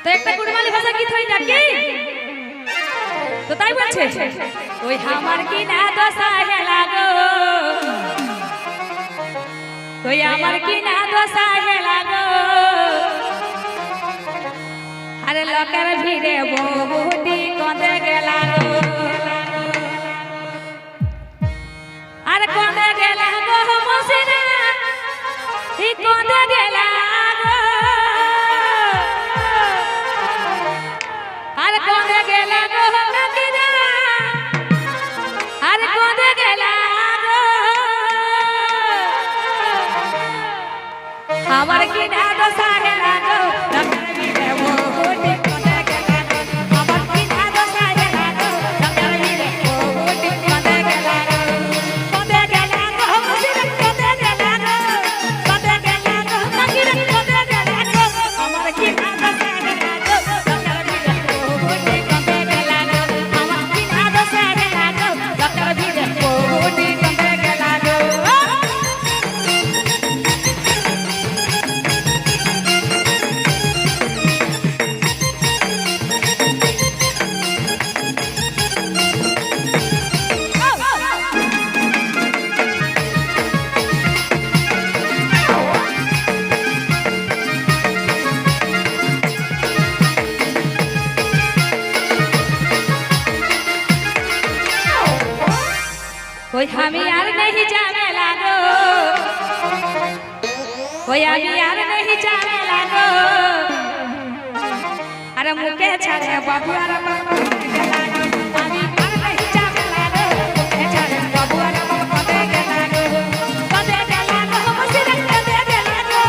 তো একটা কুড়মালি ভাষা গীত হয় নাকি? তো তাই বলছে ওই আমার কি না দশা হেলা গো, ওই আমার কি না দশা হেলা গো, আরে লোকের ভিড়ে বহুটি কঁদে গেলা গো, আরে কঁদে গেলা গো মসিনা ই কঁদে গেলা গো, আরে কঁদে গেলা গো নাকিনা, আরে কঁদে গেলা গো, আমার কি না দশা হেলা গো, লোকের ভিড়ে বহুটি কঁদে গেলা গো, আমার কি না দশা হেলা গো, লোকের ভিড়ে বহুটি কঁদে গেলা গো, কঁদে গেলা গো মসিনা কঁদে গেলা গো, কঁদে গেলা গো নাকিনা কঁদে গেলা গো, আমার কি না দশা হেলা গো, লোকের ভিড়ে বহুটি কঁদে গেলা গো, আমার কি না দশা হেলা গো, লোকের ভিড়ে বহুটি কঁদে গেলা গো। कोई हमें यार नहीं जाने लागो, कोई हमें यार नहीं जाने लागो, अरे मुके छाड़े बाबू अरे बाबू के लागो, हमें यार नहीं जाने लागो, मुके छाड़े बाबू अरे बाबू के लागो, कदे के लागो मसिर कदे के लागो,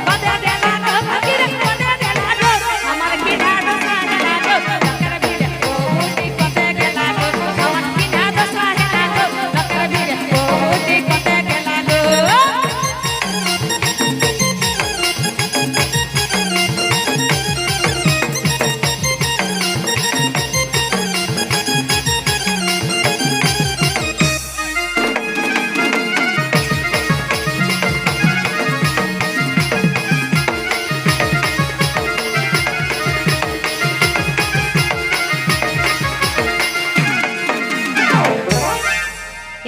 कदे के लागो फकीर कदे के लागो, हमार की डाड सागे लागो, लकर भीड़ बहुटी कदे के लागो, हमार की डाड सागे लागो, लकर भीड़ बहुटी कदे के लागो।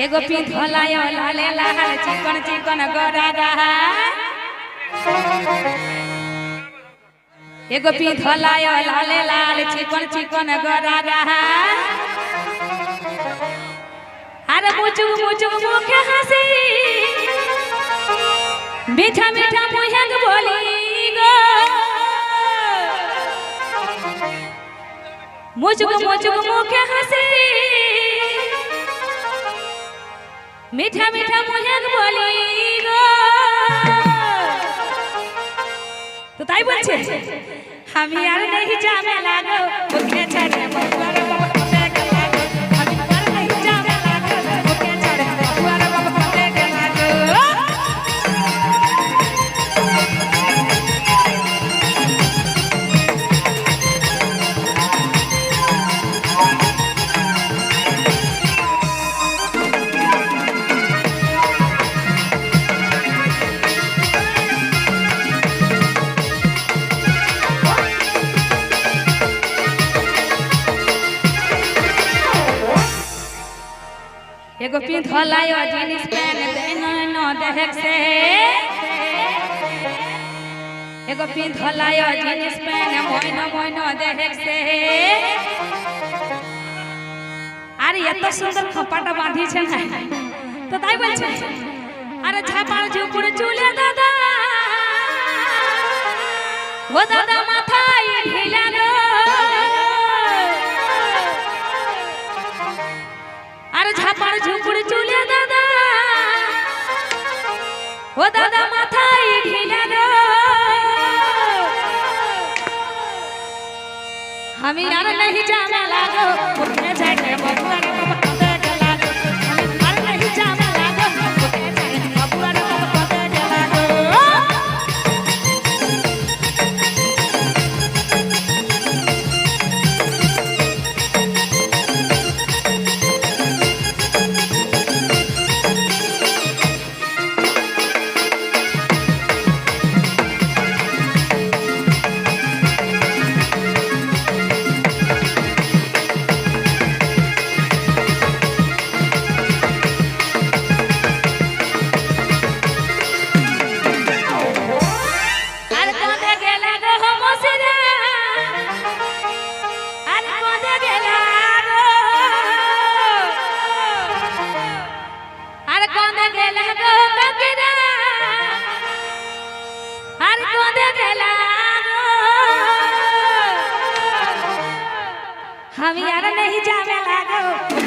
एगो पिंधलायो लाले लाल चिकन चिकन गोरा रहा, एगो पिंधलायो लाले लाल चिकन चिकन गोरा रहा, अरे मुचुक मुचुक मुखे हंसी मीठा मीठा मुहंग बोली गो, मुचुक मुचुक मुखे हंसी मीठा मीठा मुहंग बोली गो, तो ताई বলছে আমি আর नहीं जाने लागो, मुके छाड़े बाबू अरे बाबू कदे के लागो, আমি আর नहीं जाने लागो, मुके छाड़े बाबू अरे बाबू कदे के लागो। एगो पिंधलायो जीन्स पैंट देनो देख से, एगो पिंधलायो जीन्स पैंट मोइनो मोइनो देख से, अरे এত সুন্দর খপাটা বাঁধিছে না, তো তাই বলছে আরে ঝাপার ঝুপুর চুলে দাদা, ও দাদা মাথায় ঢিলানো, আর ঝাপার ঝুপুর চুলে দাদা, ও দাদা মাথায় ঢিলানো, আমি আর नहीं जाने लागो, मुके छाड़े बाबू अरे बाबू कदे के लागो, আমি আর नहीं जाने लागो, मुके छाड़े बाबू अरे बाबू कदे के लागो। আমি আর नहीं जावे लागो